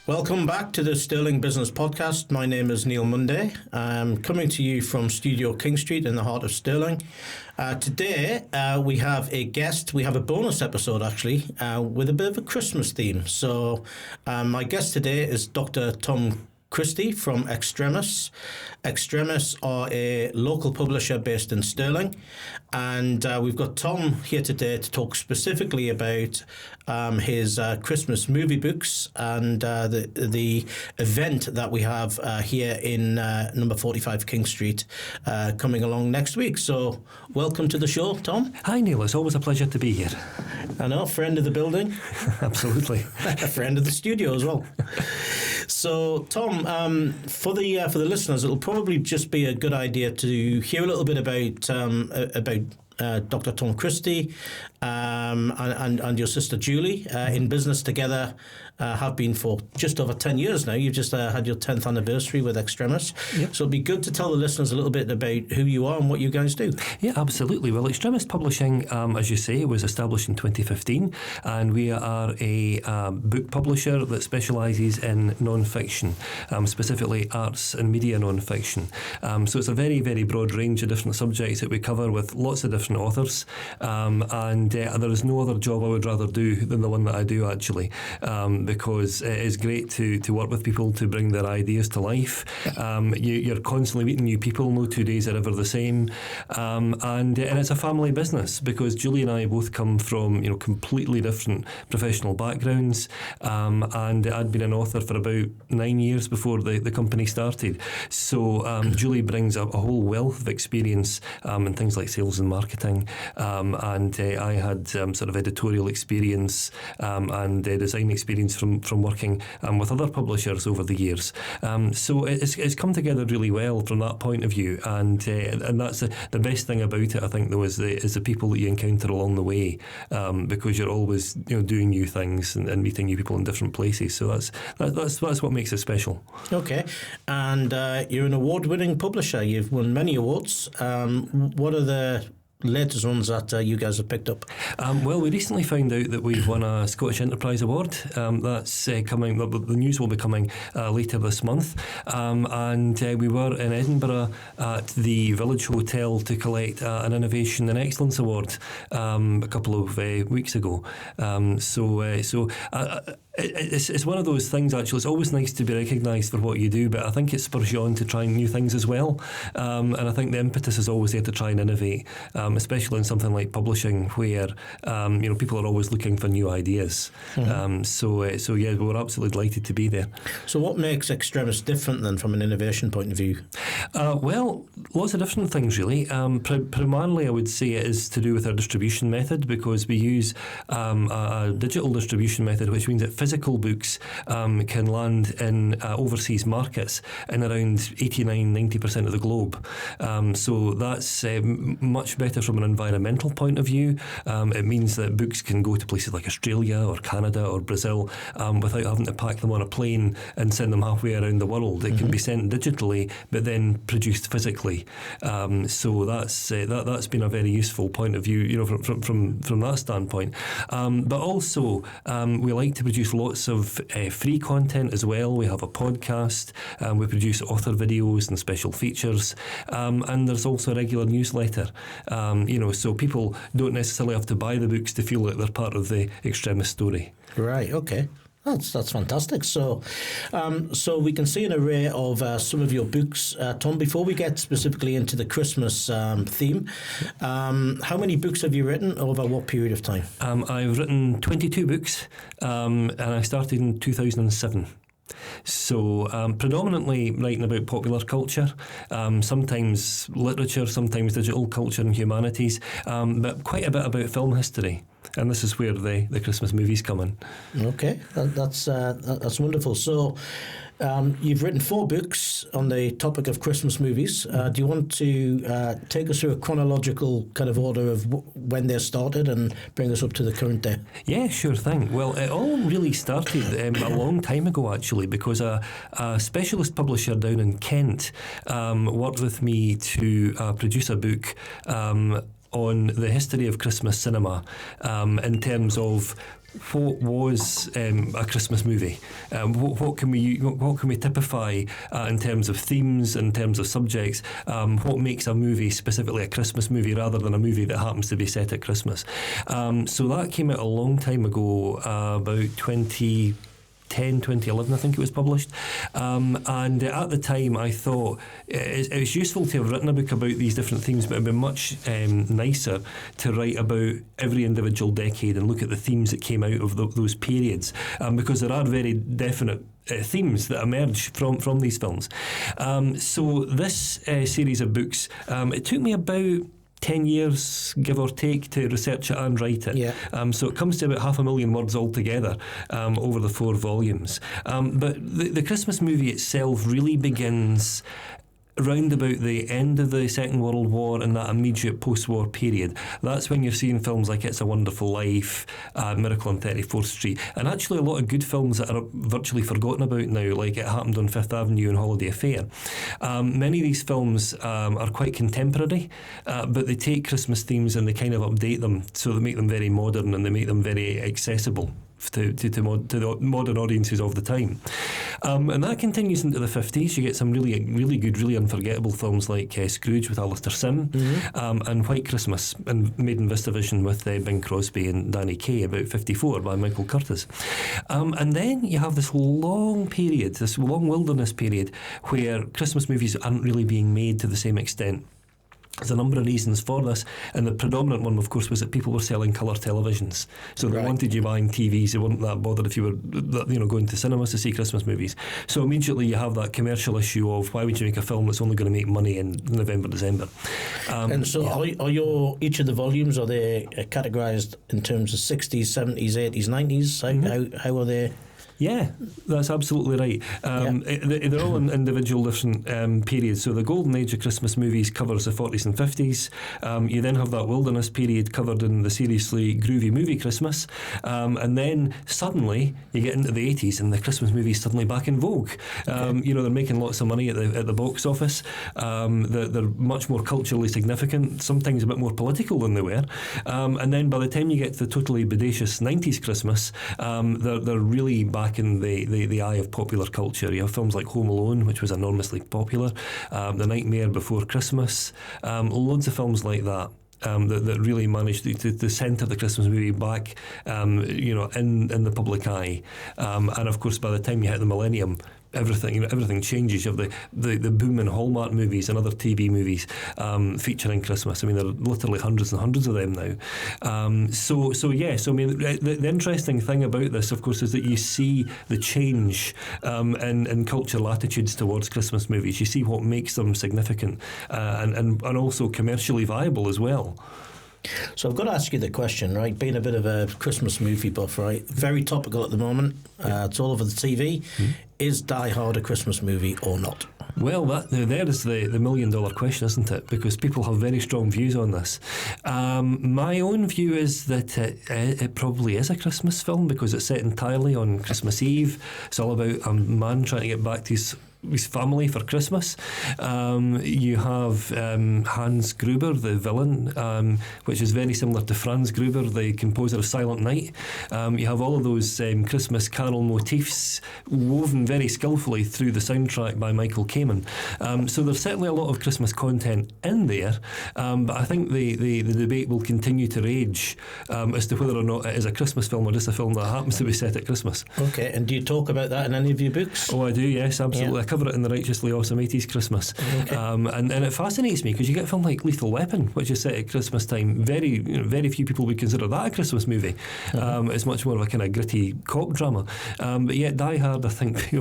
Welcome back to the Stirling Business Podcast. My name is Neil Munday. I'm coming to you from Studio King Street in the heart of Stirling. Today we have a guest. We have a bonus episode actually with a bit of a Christmas theme. So my guest today is Dr. Tom Christie from Extremis. Extremis are a local publisher based in Stirling, and we've got Tom here today to talk specifically about his Christmas movie books and the event that we have here in number 45 King Street coming along next week. So welcome to the show, Tom. Hi Neil, it's always a pleasure to be here. I know, friend of the building. Absolutely. A friend of the studio as well. So, Tom, for the listeners, it'll probably just be a good idea to hear a little bit about Dr. Tom Christie and your sister Julie in business together. Have been for just over 10 years now. You've just had your 10th anniversary with Extremis. Yep. So it'd be good to tell the listeners a little bit about who you are and what you guys do. Yeah, absolutely. Well, Extremis Publishing, as you say, was established in 2015, and we are a book publisher that specialises in non-fiction, specifically arts and media non-fiction. So it's a very, very broad range of different subjects that we cover with lots of different authors, and there is no other job I would rather do than the one that I do, actually. Because it is great to work with people to bring their ideas to life. You're constantly meeting new people, no 2 days are ever the same. And it's a family business because Julie and I both come from completely different professional backgrounds. And I'd been an author for about 9 years before the company started. So Julie brings a whole wealth of experience in things like sales and marketing. And I had sort of editorial experience and design experience from working with other publishers over the years. So it's come together really well from that point of view, and that's the best thing about it, I think, though, is the people that you encounter along the way, because you're always doing new things and meeting new people in different places. So that's what makes it special. Okay, and you're an award-winning publisher. You've won many awards. What are the latest ones that you guys have picked up? Well, we recently found out that we've won a Scottish Enterprise Award. That's coming. The news will be coming later this month. And we were in Edinburgh at the Village Hotel to collect an Innovation and Excellence Award a couple of weeks ago. It's one of those things, actually. It's always nice to be recognised for what you do, but I think it spurs you on to try new things as well. And I think the impetus is always there to try and innovate, especially in something like publishing, where people are always looking for new ideas. Mm-hmm. So yeah, we're absolutely delighted to be there. So what makes Extremis different then from an innovation point of view? Well, lots of different things really. Primarily, I would say it is to do with our distribution method, because we use a digital distribution method, which means that physical books can land in overseas markets in around 89-90% of the globe. So that's much better from an environmental point of view. It means that books can go to places like Australia or Canada or Brazil without having to pack them on a plane and send them halfway around the world. It can be sent digitally but then produced physically. So that's been a very useful point of view, from that standpoint. But also we like to produce lots of free content as well. We have a podcast, we produce author videos and special features, and there's also a regular newsletter. So people don't necessarily have to buy the books to feel like they're part of the Extremis story. Right, okay. That's fantastic. So we can see an array of some of your books. Tom, before we get specifically into the Christmas theme, how many books have you written over what period of time? I've written 22 books, and I started in 2007. So predominantly writing about popular culture, sometimes literature, sometimes digital culture and humanities, but quite a bit about film history. And this is where the Christmas movies come in. Okay, that's wonderful. So you've written 4 books on the topic of Christmas movies. Do you want to take us through a chronological kind of order of when they started and bring us up to the current day? Yeah, sure thing. Well, it all really started a long time ago, actually, because a specialist publisher down in Kent worked with me to produce a book on the history of Christmas cinema in terms of what was a Christmas movie? What can we typify in terms of themes, in terms of subjects? What makes a movie specifically a Christmas movie rather than a movie that happens to be set at Christmas? So that came out a long time ago, about 2011, I think it was published. And at the time, I thought it was useful to have written a book about these different themes, but it would be much nicer to write about every individual decade and look at the themes that came out of those periods, because there are very definite themes that emerge from these films. So this series of books, it took me about 10 years, give or take, to research it and write it. Yeah. So it comes to about 500,000 words altogether over the 4 volumes. But the Christmas movie itself really begins round about the end of the Second World War and that immediate post-war period. That's when you're seeing films like It's a Wonderful Life, Miracle on 34th Street, and actually a lot of good films that are virtually forgotten about now, like It Happened on Fifth Avenue and Holiday Affair. Many of these films are quite contemporary, but they take Christmas themes and they kind of update them, so they make them very modern and they make them very accessible to the modern audiences of the time. And that continues into the 50s. You get some really good, really unforgettable films like Scrooge with Alistair Sim, and White Christmas, and Made in Vistavision with Bing Crosby and Danny Kaye, about 54, by Michael Curtis. And then you have this long period, this long wilderness period, where Christmas movies aren't really being made to the same extent. There's a number of reasons for this, and the predominant one, of course, was that people were selling colour televisions. So they wanted you buying TVs. They weren't that bothered if you were, going to cinemas to see Christmas movies. So immediately you have that commercial issue of why would you make a film that's only going to make money in November, December? And so are each of the volumes, are they categorised in terms of 60s, 70s, 80s, 90s? How are they? Yeah, that's absolutely right. They're all in individual different periods. So the golden age of Christmas movies covers the 40s and 50s. You then have that wilderness period covered in the seriously groovy movie Christmas. And then suddenly you get into the 80s and the Christmas movie's suddenly back in vogue. They're making lots of money at the box office. They're much more culturally significant, sometimes a bit more political than they were. And then by the time you get to the totally bodacious 90s Christmas, they're really back in the eye of popular culture. You have films like Home Alone, which was enormously popular, The Nightmare Before Christmas, loads of films like that. That really managed to centre the Christmas movie back, in the public eye, and of course by the time you hit the millennium, everything changes. You have the boom in Hallmark movies and other TV movies featuring Christmas. I mean, there are literally hundreds and hundreds of them now. So the interesting thing about this, of course, is that you see the change in cultural attitudes towards Christmas movies. You see what makes them significant and also commercially viable as well. So I've got to ask you the question, right? Being a bit of a Christmas movie buff, right? Very topical at the moment. It's all over the TV. Is Die Hard a Christmas movie or not? Well, there is the $1 million question, isn't it? Because people have very strong views on this. My own view is that it probably is a Christmas film because it's set entirely on Christmas Eve. It's all about a man trying to get back to his family for Christmas. You have Hans Gruber, the villain, which is very similar to Franz Gruber, the composer of Silent Night. You have all of those Christmas carol motifs woven very skillfully through the soundtrack by Michael Kamen. So there's certainly a lot of Christmas content in there, but I think the debate will continue to rage as to whether or not it is a Christmas film or just a film that happens to be set at Christmas. Okay, and do you talk about that in any of your books? Oh, I do, yes, absolutely. Yeah. I cover it in the Righteously Awesome 80s Christmas. Okay. And it fascinates me because you get a film like Lethal Weapon, which is set at Christmas time. Very few people would consider that a Christmas movie. It's much more of a kind of gritty cop drama. But yet Die Hard, I think,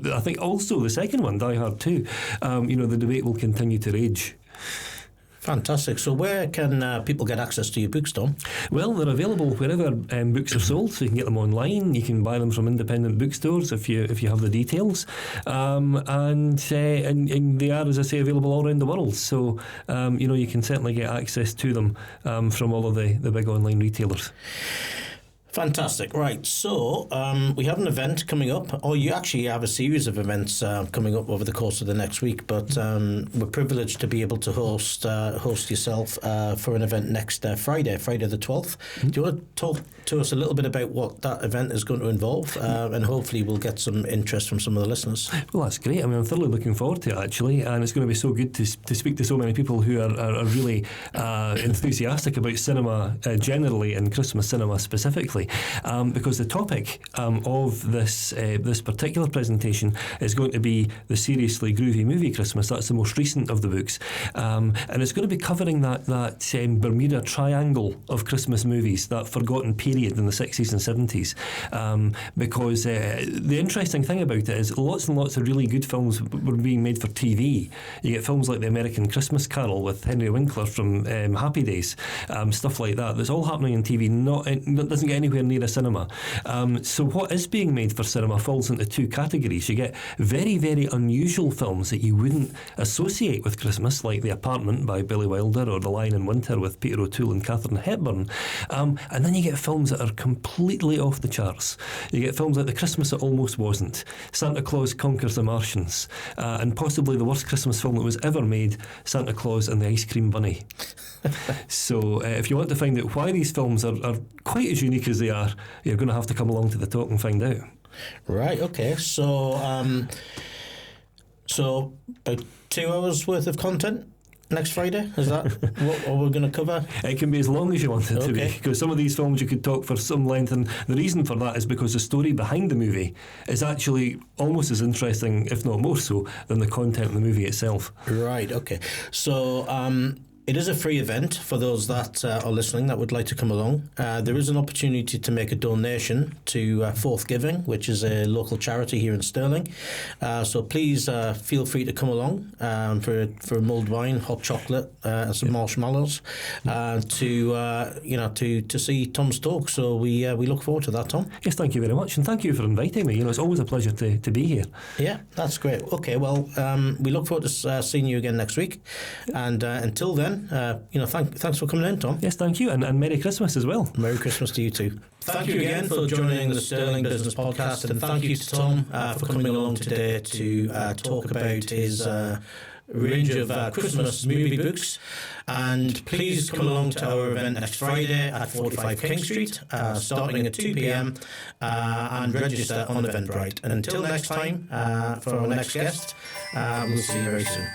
I think also the second one, Die Hard 2, the debate will continue to rage. Fantastic. So where can people get access to your books, Tom? Well, they're available wherever books are sold, so you can get them online. You can buy them from independent bookstores if you have the details. And they are, as I say, available all around the world. So, you can certainly get access to them from all of the big online retailers. Fantastic. Right. So we have an event coming up, or you actually have a series of events coming up over the course of the next week. But we're privileged to be able to host yourself for an event next Friday the 12th. Mm-hmm. Do you want to talk to us a little bit about what that event is going to involve, and hopefully we'll get some interest from some of the listeners? Well, that's great. I mean, I'm thoroughly looking forward to it, actually, and it's going to be so good to speak to so many people who are really enthusiastic about cinema generally and Christmas cinema specifically, because the topic of this particular presentation is going to be the seriously groovy movie Christmas. That's the most recent of the books, and it's going to be covering that Bermuda Triangle of Christmas movies, that forgotten period in the 60s and 70s, because the interesting thing about it is lots and lots of really good films were being made for TV. You get films like The American Christmas Carol with Henry Winkler from Happy Days, stuff like that. That's all happening on TV, that doesn't get anywhere near a cinema. So what is being made for cinema falls into two categories. You get very, very unusual films that you wouldn't associate with Christmas, like The Apartment by Billy Wilder or The Lion in Winter with Peter O'Toole and Katharine Hepburn. And then you get films that are completely off the charts. You get films like The Christmas That Almost Wasn't, Santa Claus Conquers the Martians, and possibly the worst Christmas film that was ever made, Santa Claus and the Ice Cream Bunny. So if you want to find out why these films are quite as unique as they are, you're going to have to come along to the talk and find out. Right, okay. So about 2 hours worth of content next Friday? Is that what we're going to cover? It can be as long as you want it to be, because some of these films you could talk for some length, and the reason for that is because the story behind the movie is actually almost as interesting, if not more so, than the content of the movie itself. Right, okay. So it is a free event for those that are listening that would like to come along. There is an opportunity to make a donation to Fourth Giving, which is a local charity here in Stirling. So please feel free to come along for mulled wine, hot chocolate, and some marshmallows to see Tom's talk. So we look forward to that, Tom. Yes, thank you very much, and thank you for inviting me. It's always a pleasure to be here. Yeah, that's great. Okay, well, we look forward to seeing you again next week, and until then. Thanks for coming in, Tom. Yes, thank you, and Merry Christmas as well. Merry Christmas to you too. Thank you again for joining the Stirling Business Podcast, and thank you to Tom for coming along today to talk about his range of Christmas movie books. And please come along to our event next Friday at 45 King Street, starting at 2 p.m, and register on Eventbrite. And until next time, for our next guest, we'll see you very soon.